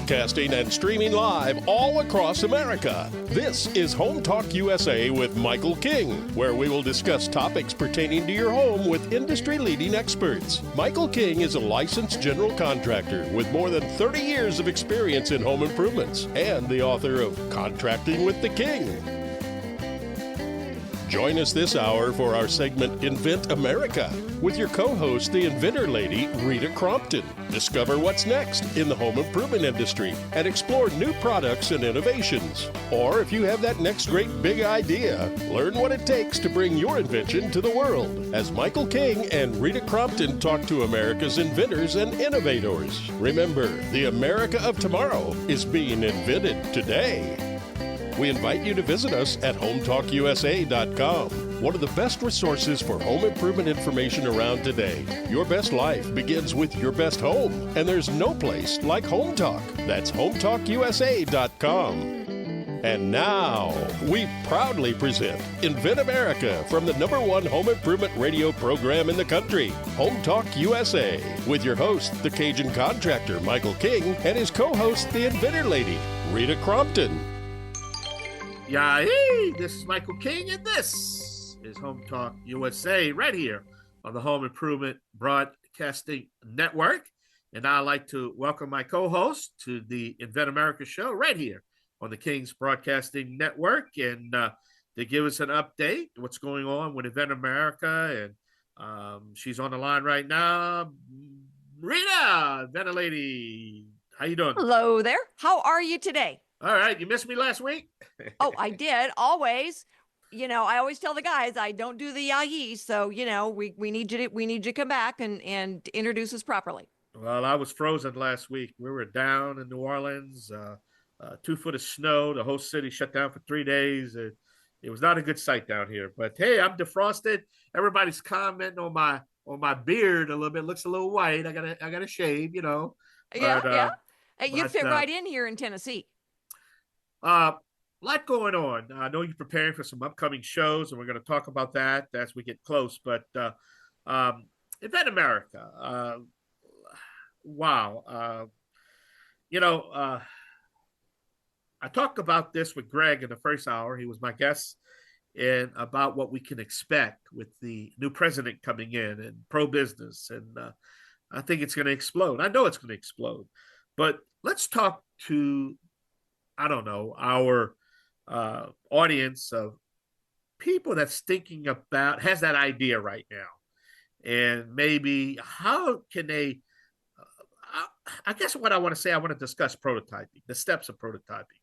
broadcasting and streaming live all across America. This is Home Talk USA with Michael King, where we will discuss topics pertaining to your home with industry-leading experts. Michael King is a licensed general contractor with more than 30 years of experience in home improvements and the author of Contracting with the King. Join us this hour for our segment Invent America with your co-host, the inventor lady, Rita Crompton. Discover what's next in the home improvement industry and explore new products and innovations. Or if you have that next great big idea, learn what it takes to bring your invention to the world as Michael King and Rita Crompton talk to America's inventors and innovators. Remember, the America of tomorrow is being invented today. We invite you to visit us at HomeTalkUSA.com, one of the best resources for home improvement information around today. Your best life begins with your best home, and there's no place like Home Talk. That's HomeTalkUSA.com. And now, we proudly present Invent America from the #1 home improvement radio program in the country, Home Talk USA, with your host, the Cajun contractor, Michael King, and his co-host, the inventor lady, Rita Crompton. Yay! This is Michael King, and this is Home Talk USA right here on the Home Improvement Broadcasting Network. And I'd like to welcome my co-host to the Invent America show right here on the King's Broadcasting Network, and to give us an update what's going on with Invent America. And she's on the line right now. Rita, Inventor lady, how you doing? Hello there. How are you today? All right, you missed me last week? Oh, I did, always. You know, I always tell the guys I don't do the yah-yee, so you know, we need you to come back and introduce us properly. Well, I was frozen last week. We were down in New Orleans, 2 foot of snow. The whole city shut down for 3 days. It was not a good sight down here. But hey, I'm defrosted. Everybody's commenting on my beard a little bit. It looks a little white. I gotta shave, you know. Yeah. You'd fit right in here in Tennessee. Lot going on. I know you're preparing for some upcoming shows, and we're going to talk about that as we get close. But Invent America, wow. I talked about this with Greg in the first hour. He was my guest, and about what we can expect with the new president coming in and pro-business. And I think it's going to explode. I know it's going to explode. But let's talk to, I don't know, our audience of people that's thinking about, has that idea right now. And maybe how can they, I guess what I want to say, I want to discuss prototyping, the steps of prototyping.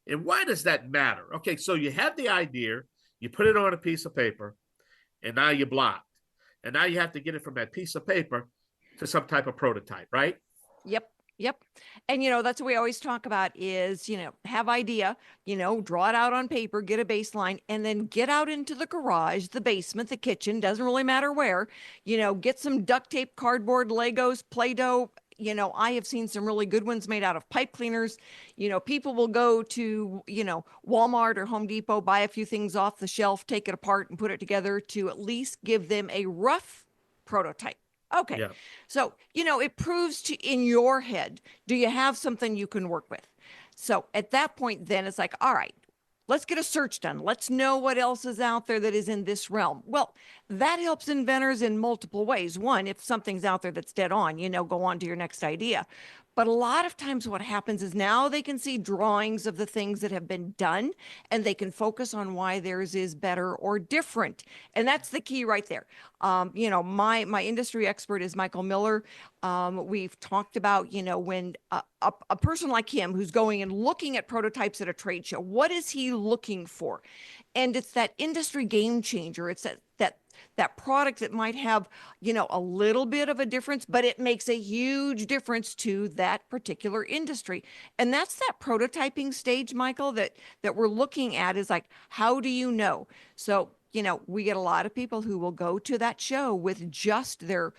And why does that matter? Okay, so you have the idea, you put it on a piece of paper, and now you're blocked. And now you have to get it from that piece of paper to some type of prototype, right? Yep. And, you know, that's what we always talk about is, you know, have idea, you know, draw it out on paper, get a baseline, and then get out into the garage, the basement, the kitchen, doesn't really matter where, you know, get some duct tape, cardboard, Legos, Play-Doh. You know, I have seen some really good ones made out of pipe cleaners. You know, people will go to, you know, Walmart or Home Depot, buy a few things off the shelf, take it apart and put it together to at least give them a rough prototype. Okay. Yeah. So, you know, it proves to in your head, do you have something you can work with? So at that point, then it's like, all right, let's get a search done. Let's know what else is out there that is in this realm. Well, that helps inventors in multiple ways. One, if something's out there that's dead on, you know, go on to your next idea. But a lot of times what happens is now they can see drawings of the things that have been done, and they can focus on why theirs is better or different. And that's the key right there. You know, my industry expert is Michael Miller. We've talked about, you know, when a person like him who's going and looking at prototypes at a trade show, what is he looking for? And it's that industry game changer. It's that product that might have, you know, a little bit of a difference, but it makes a huge difference to that particular industry. And that's that prototyping stage, Michael, that we're looking at is like, how do you know? So, you know, we get a lot of people who will go to that show with just their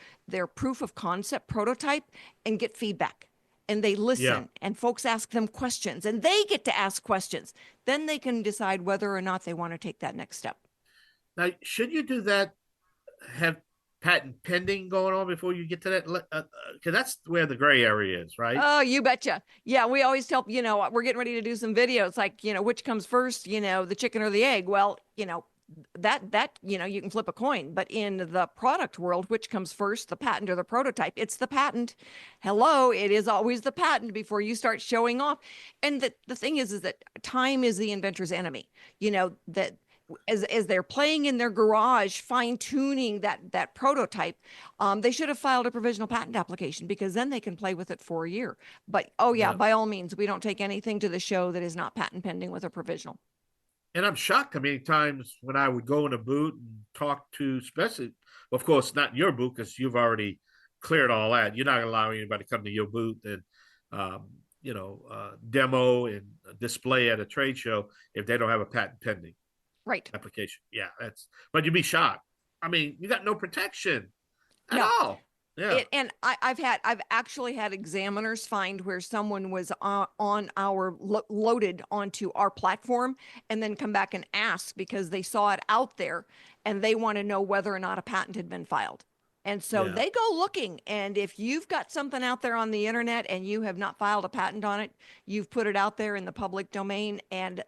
proof of concept prototype and get feedback. And they listen, and folks ask them questions, and they get to ask questions. Then they can decide whether or not they want to take that next step. Now, should you do that, have patent pending going on before you get to that? Because that's where the gray area is, right? Oh, you betcha. Yeah, we always tell, we're getting ready to do some videos like, which comes first, the chicken or the egg. Well, that you can flip a coin, but in the product world, which comes first, the patent or the prototype? It's the patent. Hello, it is always the patent before you start showing off. And the thing is that time is the inventor's enemy. That as they're playing in their garage, fine tuning that prototype, they should have filed a provisional patent application, because then they can play with it for a year. But oh yeah, Yeah. by all means, we don't take anything to the show that is not patent pending with a provisional. And I'm shocked how many times when I would go in a booth and talk to, especially, of course, not your booth because you've already cleared all that. You're not allowing anybody to come to your booth and, demo and display at a trade show if they don't have a patent pending Right. application. Yeah, but you'd be shocked. I mean, you got no protection at No. all. Yeah. And I've actually had examiners find where someone was on our loaded onto our platform, and then come back and ask because they saw it out there and they want to know whether or not a patent had been filed. And so Yeah. they go looking. And if you've got something out there on the internet and you have not filed a patent on it, you've put it out there in the public domain, and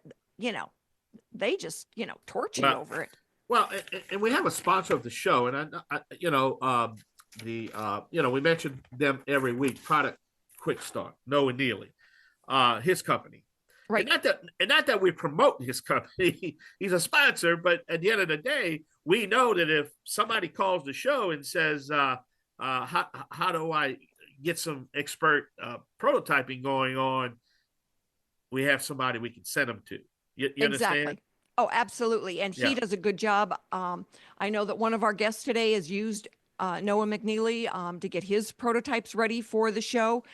they just torch you over it. Well, and we have a sponsor of the show, and we mention them every week. Product Quick Start, Noah Neely, his company. Right. And not that we promote his company. He's a sponsor, but at the end of the day, we know that if somebody calls the show and says, how do I get some expert prototyping going on, we have somebody we can send them to. You Exactly. understand? Oh, absolutely. And he does a good job. I know that one of our guests today has used Noah McNeely to get his prototypes ready for the show.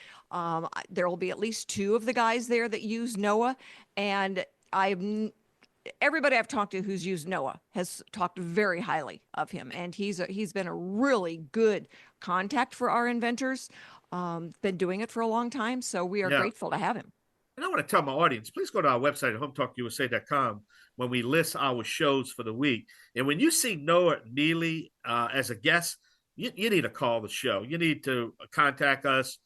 There will be at least 2 of the guys there that use Noah. And everybody I've talked to who's used Noah has talked very highly of him. And he's been a really good contact for our inventors. Been doing it for a long time. So we are grateful to have him. And I want to tell my audience, please go to our website at hometalkusa.com when we list our shows for the week. And when you see Noah Neely as a guest, you need to call the show. You need to contact us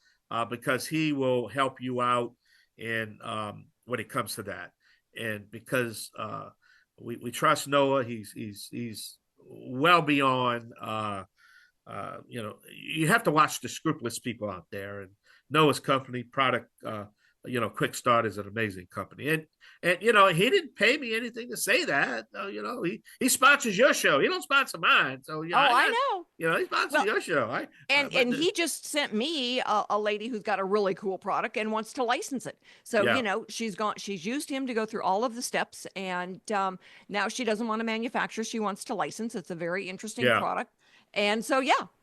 because he will help you out in when it comes to that. And because we trust Noah, he's well beyond. You have to watch the scrupulous people out there, and Noah's company product. Quick Start is an amazing company, and he didn't pay me anything to say that. He sponsors your show. He don't sponsor mine. So I know. He sponsors your show. And he just sent me a lady who's got a really cool product and wants to license it. So she's used him to go through all of the steps, and now she doesn't want to manufacture. She wants to license. It's a very interesting product, and so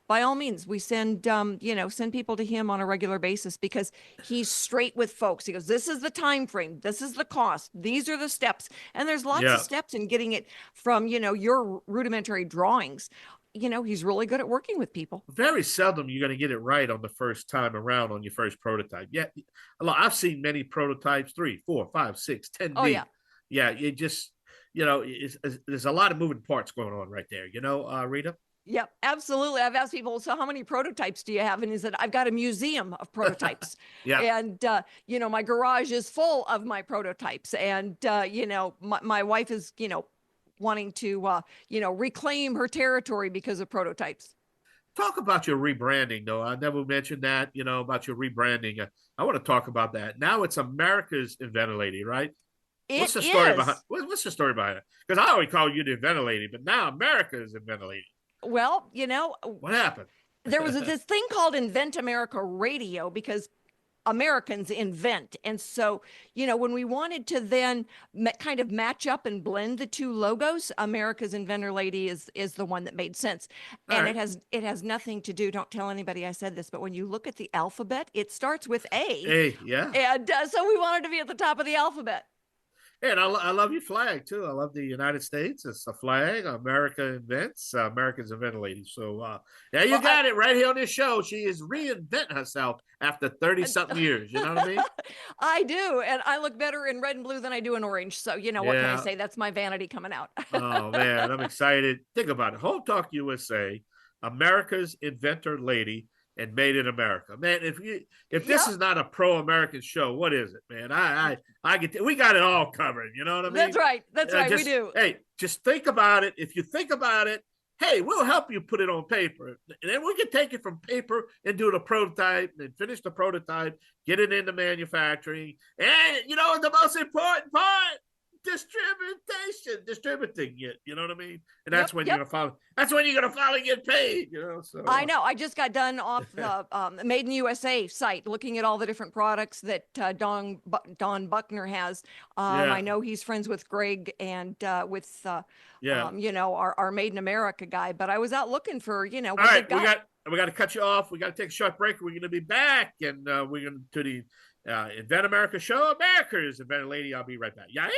by all means, we send people to him on a regular basis because he's straight with folks. He goes, this is the time frame, this is the cost, these are the steps, and there's lots of steps in getting it from your rudimentary drawings. He's really good at working with people. Very seldom you're going to get it right on the first time around on your first prototype. Yeah, I've seen many prototypes 3, 4, 5, 6, 10 deep. You just there's a lot of moving parts going on right there. Rita. Yep, absolutely. I've asked people, so how many prototypes do you have? And he said, I've got a museum of prototypes. And, my garage is full of my prototypes. And, my wife is, wanting to, reclaim her territory because of prototypes. Talk about your rebranding, though. I never mentioned that, about your rebranding. I want to talk about that. Now it's America's Inventor Lady, right? What's the story behind it? Because I always call you the Inventor Lady, but now America's Inventor Lady. Well, what happened? There was this thing called Invent America Radio because Americans invent. And so, when we wanted to then kind of match up and blend the 2 logos, America's Inventor Lady is the one that made sense. And it has nothing to do, don't tell anybody I said this, but when you look at the alphabet, it starts with A. A, yeah. And so we wanted to be at the top of the alphabet. And I love your flag too. I love the United States. It's a flag. America invents. America's Inventor Lady. So you got it right here on this show. She is reinventing herself after 30-something years. You know what I mean? I do, and I look better in red and blue than I do in orange. So what can I say? That's my vanity coming out. Oh man, I'm excited. Think about it. Home Talk USA America's Inventor Lady and Made in America. Man, if this Yep. is not a pro-American show, what is it, man? We got it all covered. You know what I That's mean? right. That's right. We Just do. hey, just think about it. If you think about it, hey, we'll help you put it on paper, and then we can take it from paper and do the prototype, and finish the prototype, get it into manufacturing, and the most important part, distributing it. You know what I mean? And that's Yep. when Yep. you're gonna follow. That's when you're gonna finally get paid. So I know. I just got done off the Made in USA site, looking at all the different products that Don Buckner has. yeah, I know he's friends with Greg and with yeah. our Made in America guy. But I was out looking for All what right, they've got. we got to cut you off. We got to take a short break. We're going to be back, and we're going to the Invent America show. America's Inventor Lady. I'll be right back. Yay!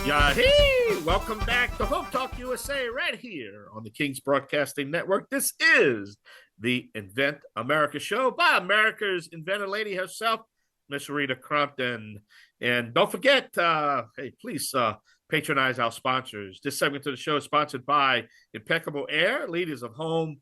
Yahee! Welcome back to Hope Talk USA right here on the King's Broadcasting Network. This is the Invent America show by America's Inventor Lady herself, Miss Rita Crompton. And don't forget, hey, please patronize our sponsors. This segment of the show is sponsored by Impeccable Air, leaders of whole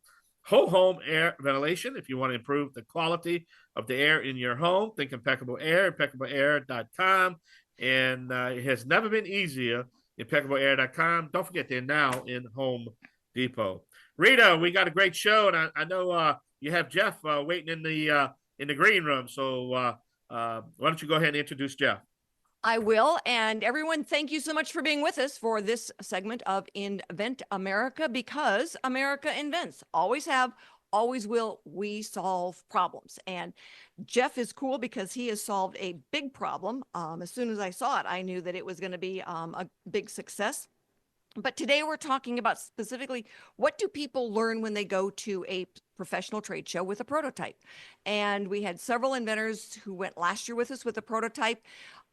home air ventilation. If you want to improve the quality of the air in your home, think Impeccable Air, impeccableair.com. And it has never been easier. ImpeccableAir.com. Don't forget, they're now in Home Depot. Rita, we got a great show, and I know you have Jeff waiting in the green room. So why don't you go ahead and introduce Jeff? I will. And everyone, thank you so much for being with us for this segment of Invent America, because America invents. Always have, always will. We solve problems. And Jeff is cool because he has solved a big problem. As soon as I saw it, I knew that it was going to be a big success. But today we're talking about specifically, what do people learn when they go to a professional trade show with a prototype? And we had several inventors who went last year with us with a prototype.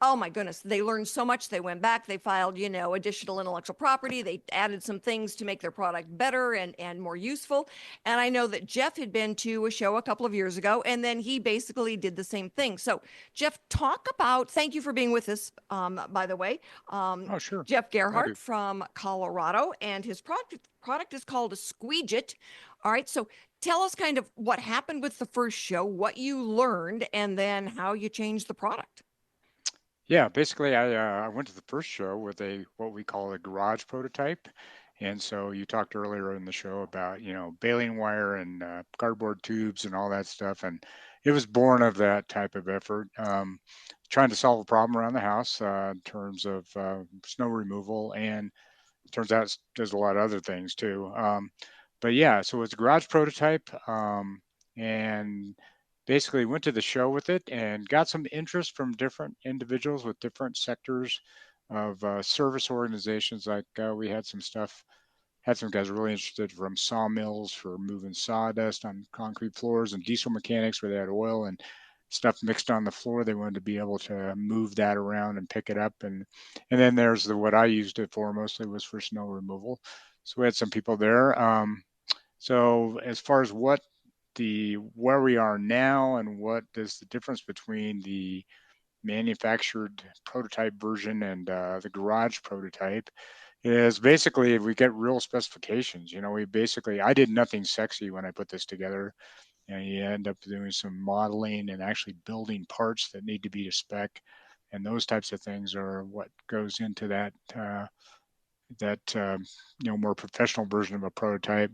Oh my goodness, they learned so much. They went back, they filed, additional intellectual property. They added some things to make their product better and more useful. And I know that Jeff had been to a show a couple of years ago, and then he basically did the same thing. So Jeff, thank you for being with us, by the way. Oh, sure. Jeff Glad Gerhardt to. from Colorado, and his product is called a Squeegit. All right, so tell us kind of what happened with the first show, what you learned, and then how you changed the product. Yeah, basically, I went to the first show with what we call a garage prototype, and so you talked earlier in the show about baling wire and cardboard tubes and all that stuff, and it was born of that type of effort, trying to solve a problem around the house in terms of snow removal, and it turns out it does a lot of other things too. But yeah, so it's a garage prototype, and basically went to the show with it and got some interest from different individuals with different sectors of service organizations. Like we had some guys really interested from sawmills for moving sawdust on concrete floors, and diesel mechanics where they had oil and stuff mixed on the floor. They wanted to be able to move that around and pick it up. And then there's what I used it for mostly was for snow removal. So we had some people there. So as far as where we are now and what is the difference between the manufactured prototype version and the garage prototype is basically we get real specifications. I did nothing sexy when I put this together, and you end up doing some modeling and actually building parts that need to be to spec, and those types of things are what goes into that more professional version of a prototype.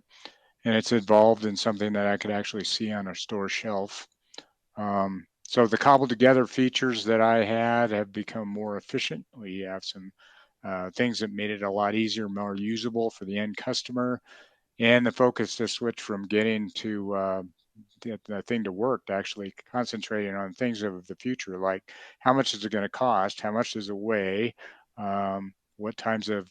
And it's involved in something that I could actually see on a store shelf. So the cobbled together features that I had have become more efficient. We have some things that made it a lot easier, more usable for the end customer. And the focus to switch from getting to the thing to work to actually concentrating on things of the future, like how much is it going to cost? How much does it weigh? What times of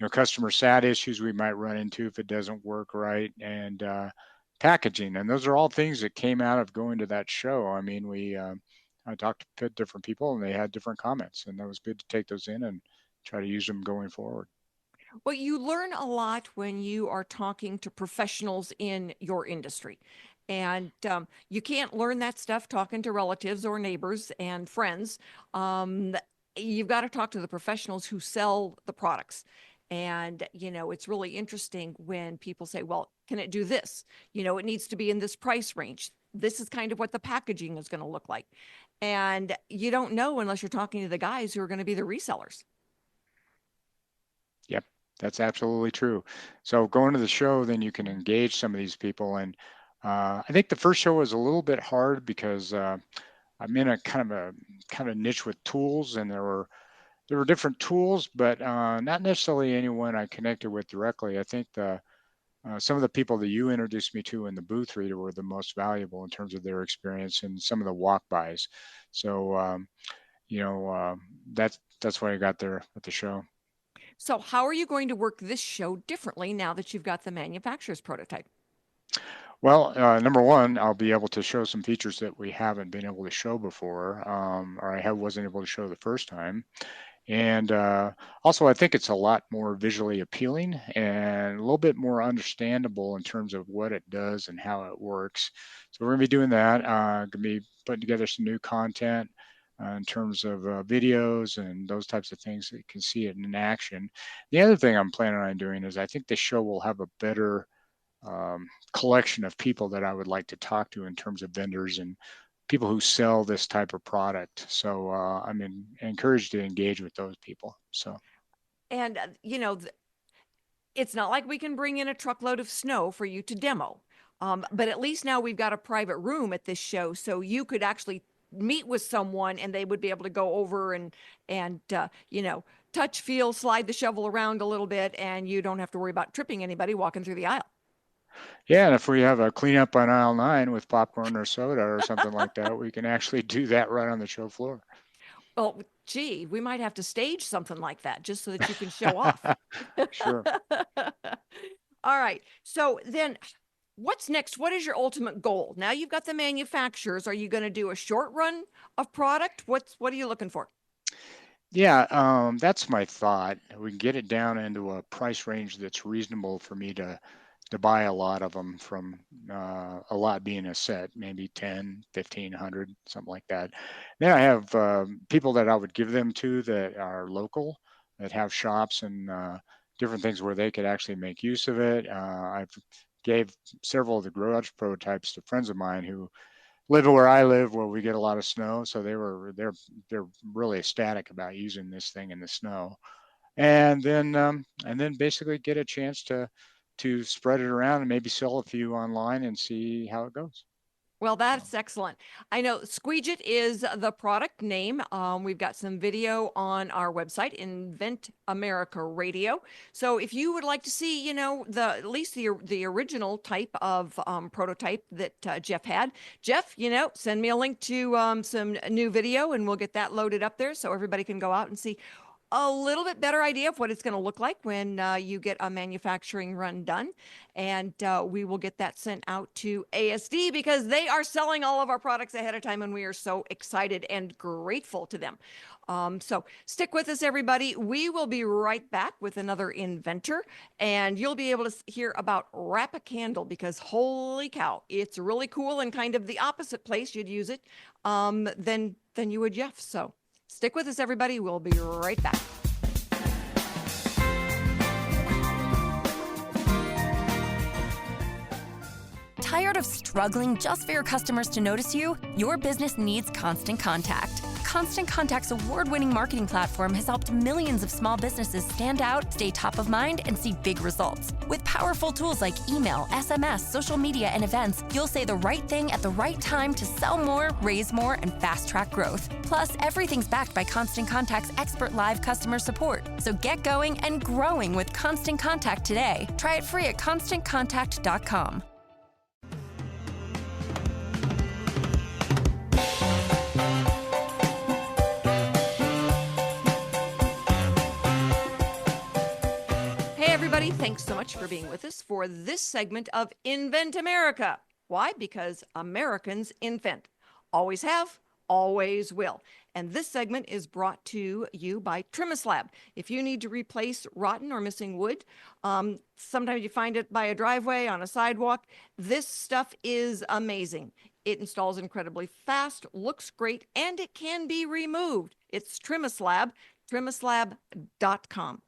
customer sat issues we might run into if it doesn't work right, and packaging. And those are all things that came out of going to that show. I mean, I talked to different people and they had different comments, and that was good to take those in and try to use them going forward. Well, you learn a lot when you are talking to professionals in your industry. And you can't learn that stuff talking to relatives or neighbors and friends. Um, you've got to talk to the professionals who sell the products. And, it's really interesting when people say, well, can it do this? It needs to be in this price range. This is kind of what the packaging is going to look like. And you don't know unless you're talking to the guys who are going to be the resellers. Yep, that's absolutely true. So going to the show, then you can engage some of these people. And I think the first show was a little bit hard because I'm in a kind of niche with tools, and there were different tools, but not necessarily anyone I connected with directly. I think some of the people that you introduced me to in the booth reader were the most valuable in terms of their experience and some of the walk-bys. So that's why I got there at the show. So how are you going to work this show differently now that you've got the manufacturer's prototype? Well, number one, I'll be able to show some features that we haven't been able to show before, or wasn't able to show the first time. And also, I think it's a lot more visually appealing and a little bit more understandable in terms of what it does and how it works. So we're going to be doing that. Going to be putting together some new content in terms of videos and those types of things that you can see it in action. The other thing I'm planning on doing is I think the show will have a better collection of people that I would like to talk to in terms of vendors and people who sell this type of product. So I'm encouraged to engage with those people. So, and it's not like we can bring in a truckload of snow for you to demo, but at least now we've got a private room at this show, so you could actually meet with someone and they would be able to go over and touch, feel, slide the shovel around a little bit, and you don't have to worry about tripping anybody walking through the aisle. Yeah, and if we have a cleanup on aisle 9 with popcorn or soda or something like that, we can actually do that right on the show floor. Well, gee, we might have to stage something like that just so that you can show off. Sure. All right. So then what's next? What is your ultimate goal? Now you've got the manufacturers. Are you going to do a short run of product? What are you looking for? Yeah, that's my thought. We can get it down into a price range that's reasonable for me to buy a lot of them from, a lot being a set, maybe 10, 1,500, something like that. Then I have people that I would give them to that are local, that have shops and different things where they could actually make use of it. I've gave several of the garage prototypes to friends of mine who live where I live, where we get a lot of snow. So they're really ecstatic about using this thing in the snow, and then basically get a chance to spread it around and maybe sell a few online and see how it goes. Well, that's excellent. I know Squeegit is the product name. We've got some video on our website, Invent America Radio. So if you would like to see, at least the original type of prototype that Jeff had, Jeff, send me a link to some new video and we'll get that loaded up there so everybody can go out and see a little bit better idea of what it's going to look like when you get a manufacturing run done. And we will get that sent out to ASD because they are selling all of our products ahead of time and we are so excited and grateful to them. So stick with us, everybody. We will be right back with another inventor and you'll be able to hear about Wrap a Candle because holy cow, it's really cool and kind of the opposite place you'd use it than you would, Jeff. So stick with us, everybody. We'll be right back. Tired of struggling just for your customers to notice you? Your business needs Constant Contact. Constant Contact's award-winning marketing platform has helped millions of small businesses stand out, stay top of mind, and see big results. With powerful tools like email, SMS, social media, and events, you'll say the right thing at the right time to sell more, raise more, and fast-track growth. Plus, everything's backed by Constant Contact's expert live customer support. So get going and growing with Constant Contact today. Try it free at ConstantContact.com. everybody. Thanks so much for being with us for this segment of Invent America. Why? Because Americans invent. Always have, always will. And this segment is brought to you by TrimSlab. If you need to replace rotten or missing wood, sometimes you find it by a driveway, on a sidewalk, this stuff is amazing. It installs incredibly fast, looks great, and it can be removed. It's TrimSlab, TrimSlab.com.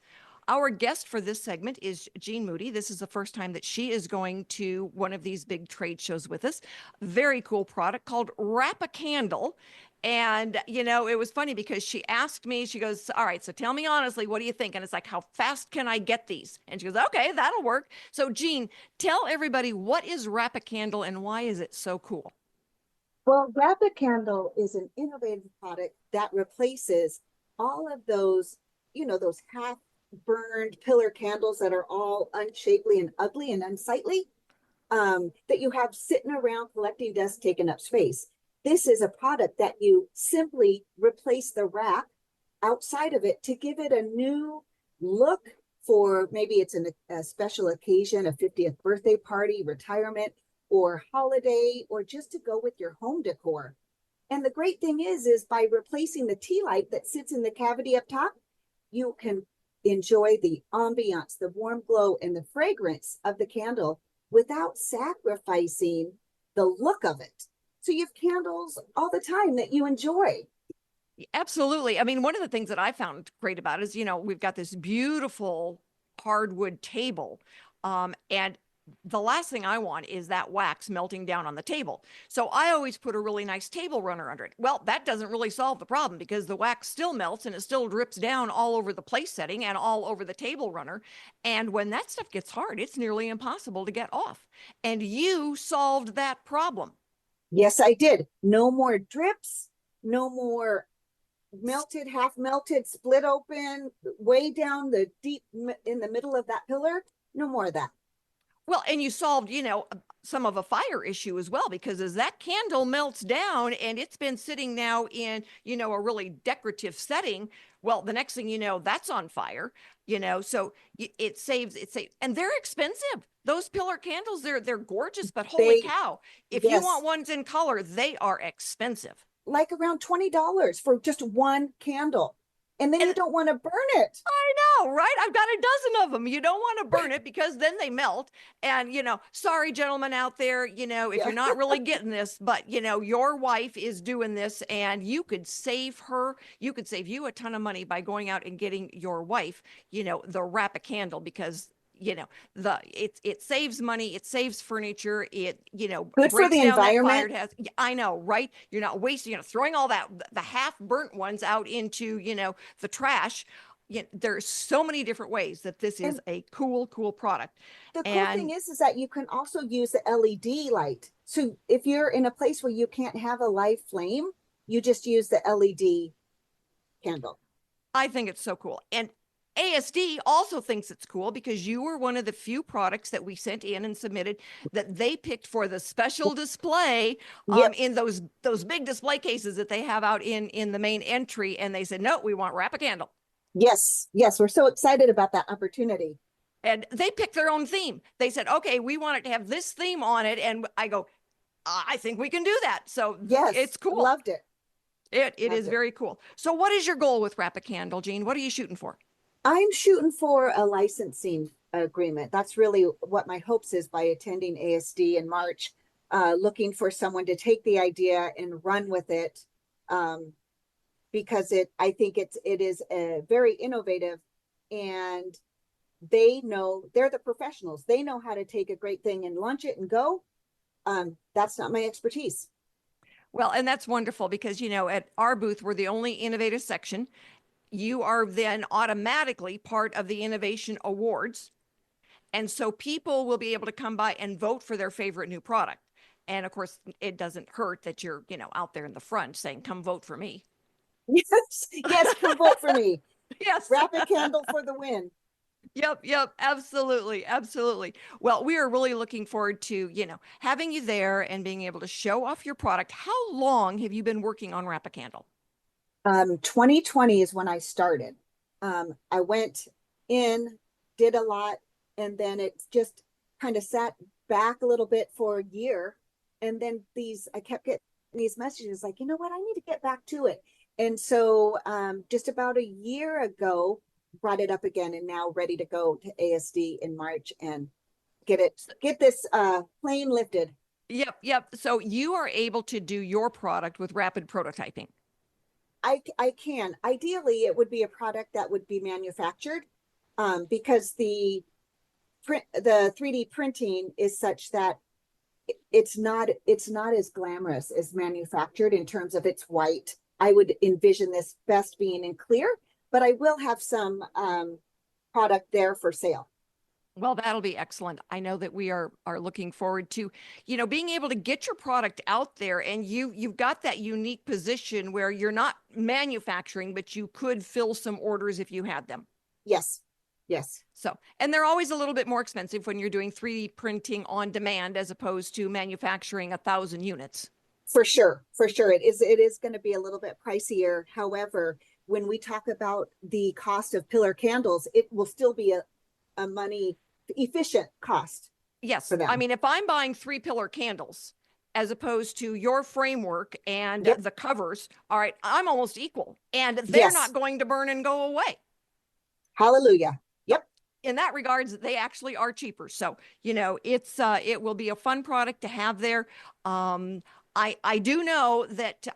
Our guest for this segment is Jean Moody. This is the first time that she is going to one of these big trade shows with us. Very cool product called Wrap a Candle. And, you know, it was funny because she asked me, she goes, all right, so tell me honestly, what do you think? And it's like, how fast can I get these? And she goes, okay, that'll work. So Jean, tell everybody, what is Wrap a Candle and why is it so cool? Well, Wrap a Candle is an innovative product that replaces all of those, those half burned pillar candles that are all unshapely and ugly and unsightly, that you have sitting around collecting dust, taking up space. This is a product that you simply replace the wrap outside of it to give it a new look for maybe it's a special occasion, a 50th birthday party, retirement, or holiday, or just to go with your home decor. And the great thing is by replacing the tea light that sits in the cavity up top, you can enjoy the ambiance, the warm glow, and the fragrance of the candle without sacrificing the look of it. So you have candles all the time that you enjoy. Absolutely. I mean, one of the things that I found great about it is, we've got this beautiful hardwood table, and the last thing I want is that wax melting down on the table. So I always put a really nice table runner under it. Well, that doesn't really solve the problem because the wax still melts and it still drips down all over the place setting and all over the table runner. And when that stuff gets hard, it's nearly impossible to get off. And you solved that problem. Yes, I did. No more drips, no more melted, half melted, split open, way down the deep in the middle of that pillar. No more of that. Well, and you solved, some of a fire issue as well, because as that candle melts down and it's been sitting now in, a really decorative setting, well, the next thing you know, that's on fire, so it saves, and they're expensive. Those pillar candles, they're gorgeous, but holy cow, if you want ones in color, they are expensive. Like around $20 for just one candle. And then you don't want to burn it. I know, right? I've got a dozen of them. You don't want to burn it because then they melt. And, sorry, gentlemen out there, if you're not really getting this, but, your wife is doing this and you could save you a ton of money by going out and getting your wife, the Wrap a Candle because it saves money, it saves furniture, it good for the environment. I know, right? You're not wasting, throwing all that the half burnt ones out into the trash. There's so many different ways that this is a cool product. The cool thing is that you can also use the LED light. So if you're in a place where you can't have a live flame, you just use the LED candle. I think it's so cool. And ASD also thinks it's cool because you were one of the few products that we sent in and submitted that they picked for the special display in those big display cases that they have out in the main entry. And they said, no, we want Wrap a Candle. Yes. We're so excited about that opportunity. And they picked their own theme. They said, okay, we want it to have this theme on it. And I go, I think we can do that. So yes, it's cool. Loved it. It is very cool. So what is your goal with Wrap a Candle, Jean? What are you shooting for? I'm shooting for a licensing agreement. That's really what my hopes is by attending ASD in March, looking for someone to take the idea and run with it, because I think it is very innovative, and they're the professionals. They know how to take a great thing and launch it and go. That's not my expertise. Well, and that's wonderful because, at our booth, we're the only innovative section. You are then automatically part of the Innovation Awards. And so people will be able to come by and vote for their favorite new product. And of course, it doesn't hurt that you're, out there in the front saying, come vote for me. Yes, come vote for me. Yes. Wrap a Candle for the win. Yep. Absolutely. Well, we are really looking forward to, having you there and being able to show off your product. How long have you been working on Wrap a Candle? 2020 is when I started. I went in, did a lot, and then it just kind of sat back a little bit for a year. And then I kept getting these messages like, you know what, I need to get back to it. And so just about a year ago, brought it up again, and now ready to go to ASD in March and get this plane lifted. Yep. So you are able to do your product with rapid prototyping. I can. Ideally, it would be a product that would be manufactured, because the 3D printing is such that it's not as glamorous as manufactured in terms of it's white. I would envision this best being in clear, but I will have some product there for sale. Well, that'll be excellent. I know that we are looking forward to, being able to get your product out there, and you've got that unique position where you're not manufacturing, but you could fill some orders if you had them. Yes. So, and they're always a little bit more expensive when you're doing 3D printing on demand as opposed to manufacturing 1,000 units. For sure. It is going to be a little bit pricier. However, when we talk about the cost of pillar candles, it will still be a money efficient cost. Yes. For them. I mean, if I'm buying 3 pillar candles as opposed to your framework and the covers, all right, I'm almost equal, and they're not going to burn and go away. Hallelujah. Yep. In that regards, they actually are cheaper. So, it will be a fun product to have there. I do know that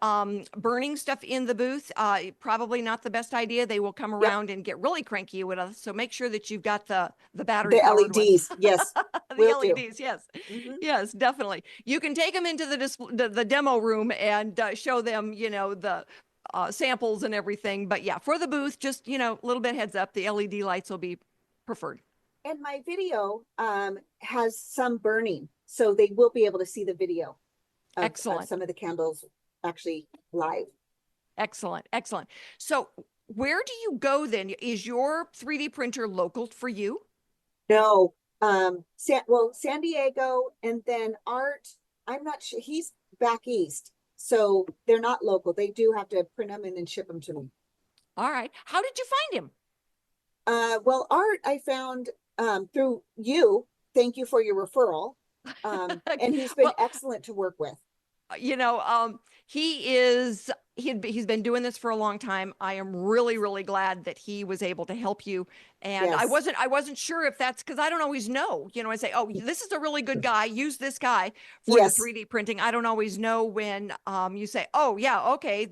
burning stuff in the booth, probably not the best idea. They will come around and get really cranky with us. So make sure that you've got the battery. The LEDs, yes. The LEDs, yes. Mm-hmm. Yes, definitely. You can take them into the demo room and show them, the samples and everything. But yeah, for the booth, just, a little bit heads up, the LED lights will be preferred. And my video has some burning, so they will be able to see the video. Excellent. Of some of the candles actually live. Excellent. So where do you go then? Is your 3D printer local for you? No. San Diego, and then Art, I'm not sure, he's back east, so they're not local. They do have to print them and then ship them to me. All right. How did you find him? Well, Art I found through you. Thank you for your referral. And he's been excellent to work with. He's been doing this for a long time. I am really, really glad that he was able to help you. And I wasn't sure if that's because I don't always know, I say, oh, this is a really good guy. Use this guy for the 3D printing. I don't always know when you say, oh yeah, okay,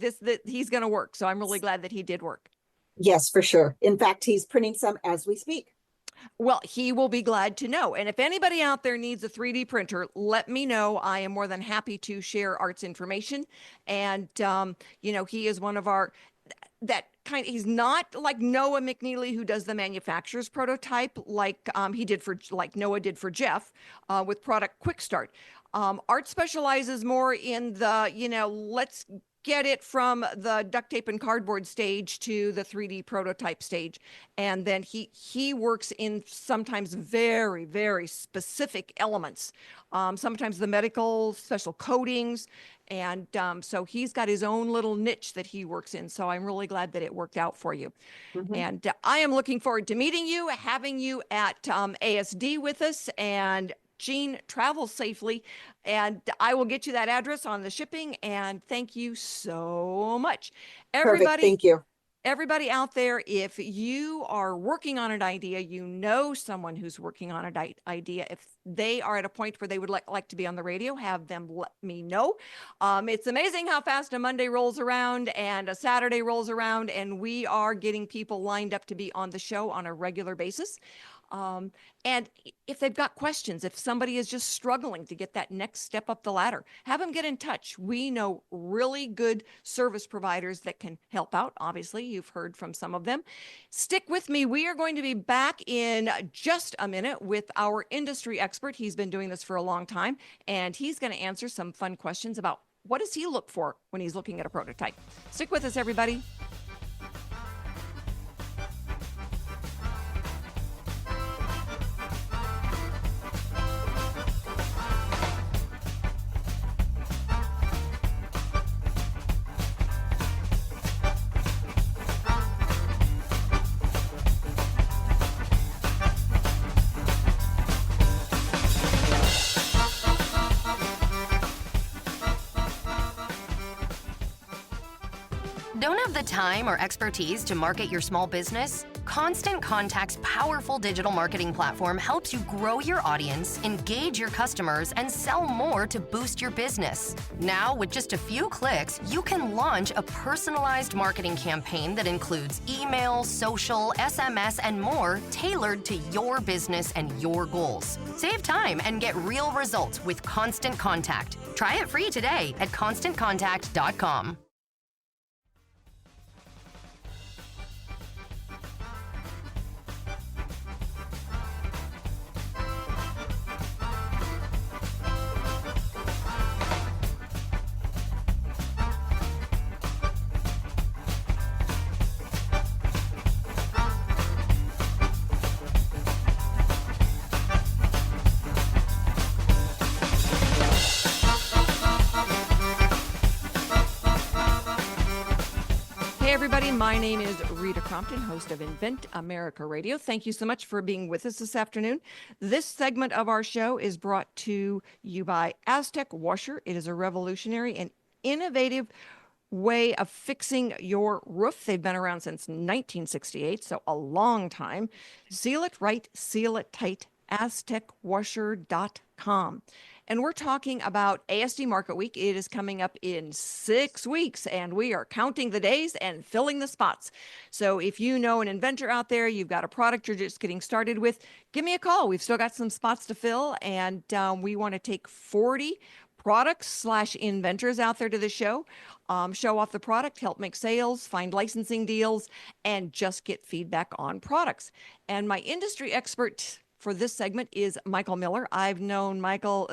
he's going to work. So I'm really glad that he did work. Yes, for sure. In fact, he's printing some as we speak. Well, he will be glad to know. And if anybody out there needs a 3D printer, let me know. I am more than happy to share Art's information. And, he is one of he's not like Noah McNeely, who does the manufacturer's prototype, like Noah did for Jeff with Product Quick Start. Art specializes more in the, let's get it from the duct tape and cardboard stage to the 3D prototype stage. And then he works in sometimes very, very specific elements, sometimes the medical special coatings. And so he's got his own little niche that he works in. So I'm really glad that it worked out for you. Mm-hmm. And I am looking forward to meeting you, having you at ASD with us. And Jean, travel safely, and I will get you that address on the shipping. And thank you so much. Everybody, perfect. Thank you. Everybody out there, if you are working on an idea, someone who's working on an idea, if they are at a point where they would like to be on the radio, have them let me know. It's amazing how fast a Monday rolls around and a Saturday rolls around, and we are getting people lined up to be on the show on a regular basis. And if they've got questions, if somebody is just struggling to get that next step up the ladder, have them get in touch. We know really good service providers that can help out. Obviously, you've heard from some of them. Stick with me. We are going to be back in just a minute with our industry expert. He's been doing this for a long time, and he's going to answer some fun questions about what does he look for when he's looking at a prototype. Stick with us, everybody. time or expertise to market your small business? Constant Contact's powerful digital marketing platform helps you grow your audience, engage your customers, and sell more to boost your business. Now, with just a few clicks, you can launch a personalized marketing campaign that includes email, social, SMS, and more tailored to your business and your goals. Save time and get real results with Constant Contact. Try it free today at ConstantContact.com. Everybody, my name is Rita Crompton, host of Invent America Radio. Thank you so much for being with us this afternoon. This segment of our show is brought to you by Aztec Washer. It is a revolutionary and innovative way of fixing your roof. They've been around since 1968, so a long time. Seal it right, seal it tight, aztecwasher.com. And we're talking about ASD Market Week. It is coming up in 6 weeks, and we are counting the days and filling the spots. So if you know an inventor out there, you've got a product you're just getting started with, give me a call. We've still got some spots to fill, and we want to take 40 products/inventors out there to the show, show off the product, help make sales, find licensing deals, and just get feedback on products. And my industry expert for this segment is Michael Miller. I've known Michael,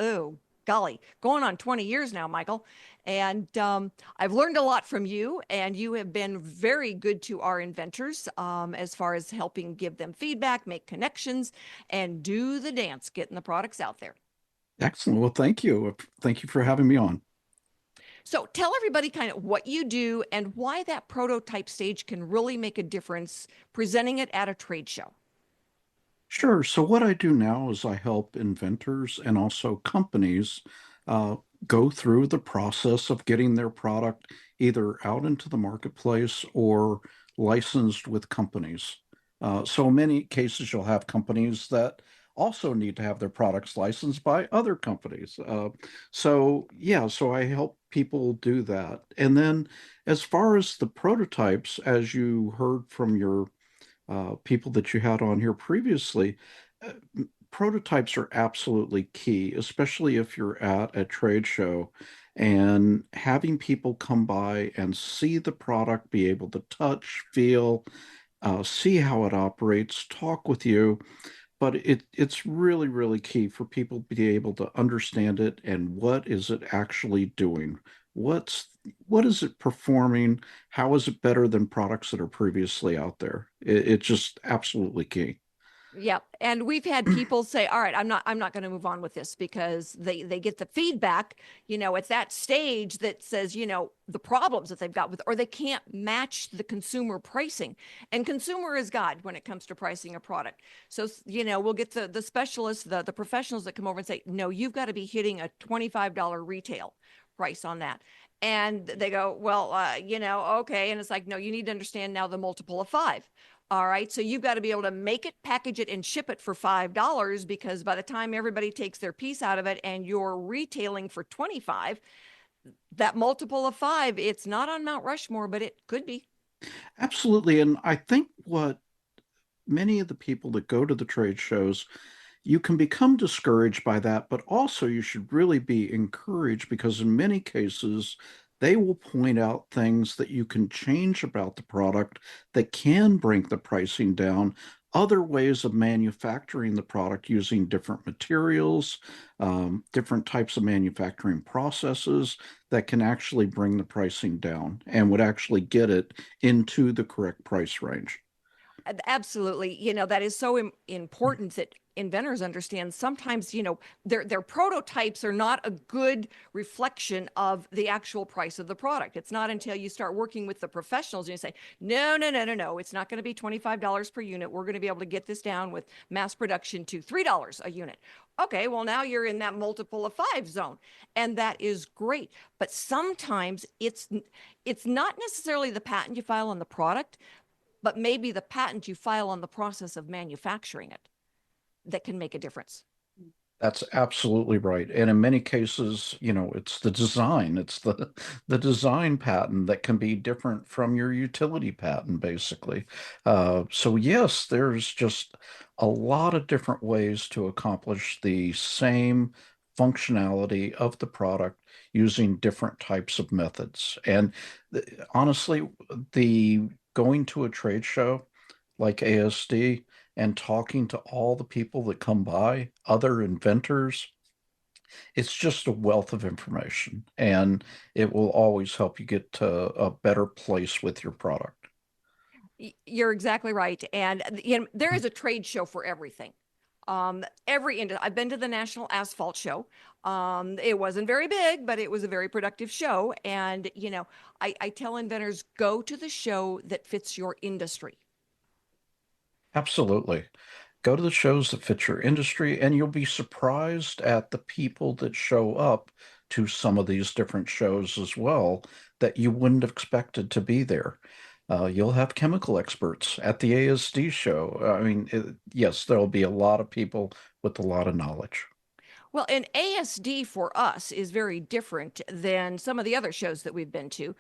going on 20 years now, Michael. And I've learned a lot from you, and you have been very good to our inventors as far as helping give them feedback, make connections, and do the dance, getting the products out there. Excellent. Well, thank you. Thank you for having me on. So tell everybody kind of what you do and why that prototype stage can really make a difference presenting it at a trade show. Sure. So what I do now is I help inventors and also companies go through the process of getting their product either out into the marketplace or licensed with companies. So in many cases, you'll have companies that also need to have their products licensed by other companies. So I help people do that. And then as far as the prototypes, as you heard from your people that you had on here previously, prototypes are absolutely key, especially if you're at a trade show and having people come by and see the product, be able to touch, feel, see how it operates, talk with you. But it's really, really key for people to be able to understand it and what is it actually doing? What is it performing? How is it better than products that are previously out there? It's just absolutely key. Yeah. And we've had people say, all right, I'm not going to move on with this because they get the feedback, at that stage that says, the problems that they've got with, or they can't match the consumer pricing, and consumer is God when it comes to pricing a product. So, we'll get the specialists, the professionals that come over and say, no, you've got to be hitting a $25 retail price on that. And they go, well, okay. And it's like, no, you need to understand now the multiple of 5. All right. So you've got to be able to make it, package it, and ship it for $5, because by the time everybody takes their piece out of it and you're retailing for 25, that multiple of 5, it's not on Mount Rushmore, but it could be. Absolutely. And I think what many of the people that go to the trade shows, you can become discouraged by that, but also you should really be encouraged, because in many cases, they will point out things that you can change about the product that can bring the pricing down, other ways of manufacturing the product using different materials, different types of manufacturing processes that can actually bring the pricing down and would actually get it into the correct price range. Absolutely. That is so important that inventors understand, sometimes, their prototypes are not a good reflection of the actual price of the product. It's not until you start working with the professionals and you say, no, no, no, no, no, it's not going to be $25 per unit. We're going to be able to get this down with mass production to $3 a unit. Okay, well, now you're in that multiple of 5 zone, and that is great. But sometimes it's not necessarily the patent you file on the product, but maybe the patent you file on the process of manufacturing it that can make a difference. That's absolutely right. And in many cases, it's the design, it's the design patent that can be different from your utility patent, basically. So yes, there's just a lot of different ways to accomplish the same functionality of the product using different types of methods. And honestly, the going to a trade show like ASD and talking to all the people that come by, other inventors, it's just a wealth of information, and it will always help you get to a better place with your product. You're exactly right. And there is a trade show for everything. I've been to the National Asphalt Show. It wasn't very big, but it was a very productive show. And, I tell inventors, go to the show that fits your industry. Absolutely. Go to the shows that fit your industry, and you'll be surprised at the people that show up to some of these different shows as well that you wouldn't have expected to be there. You'll have chemical experts at the ASD show. I mean, yes, there'll be a lot of people with a lot of knowledge. Well, and ASD for us is very different than some of the other shows that we've been to,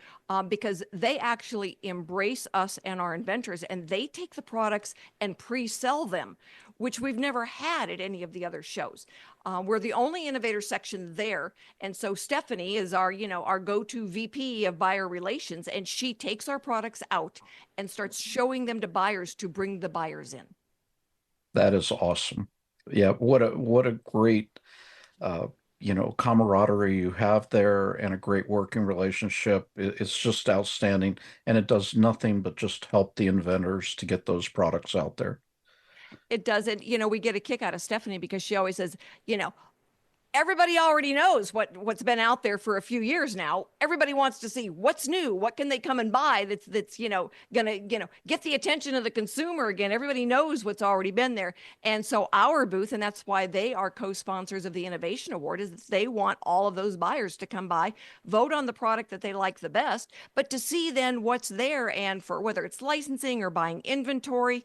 because they actually embrace us and our inventors, and they take the products and pre-sell them, which we've never had at any of the other shows. We're the only innovator section there. And so Stephanie is our go-to VP of buyer relations, and she takes our products out and starts showing them to buyers to bring the buyers in. That is awesome. Yeah, what a great camaraderie you have there, and a great working relationship. It's just outstanding, and it does nothing but just help the inventors to get those products out there. It doesn't, we get a kick out of Stephanie because she always says, everybody already knows what's been out there for a few years now. Everybody wants to see what's new. What can they come and buy that's gonna get the attention of the consumer again. Everybody knows what's already been there. And so our booth, and that's why they are co-sponsors of the Innovation Award, is that they want all of those buyers to come by, vote on the product that they like the best, but to see then what's there, and for whether it's licensing or buying inventory,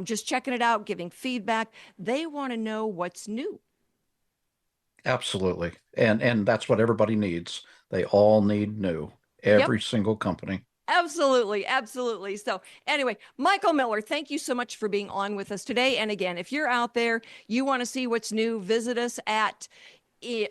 just checking it out, giving feedback. They want to know what's new. Absolutely. And that's what everybody needs. They all need new. Every single company. Absolutely. Absolutely. So anyway, Michael Miller, thank you so much for being on with us today. And again, if you're out there, you want to see what's new, visit us at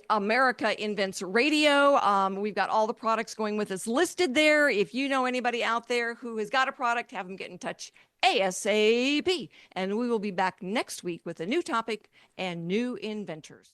America Invents Radio. We've got all the products going with us listed there. If you know anybody out there who has got a product, have them get in touch ASAP. And we will be back next week with a new topic and new inventors.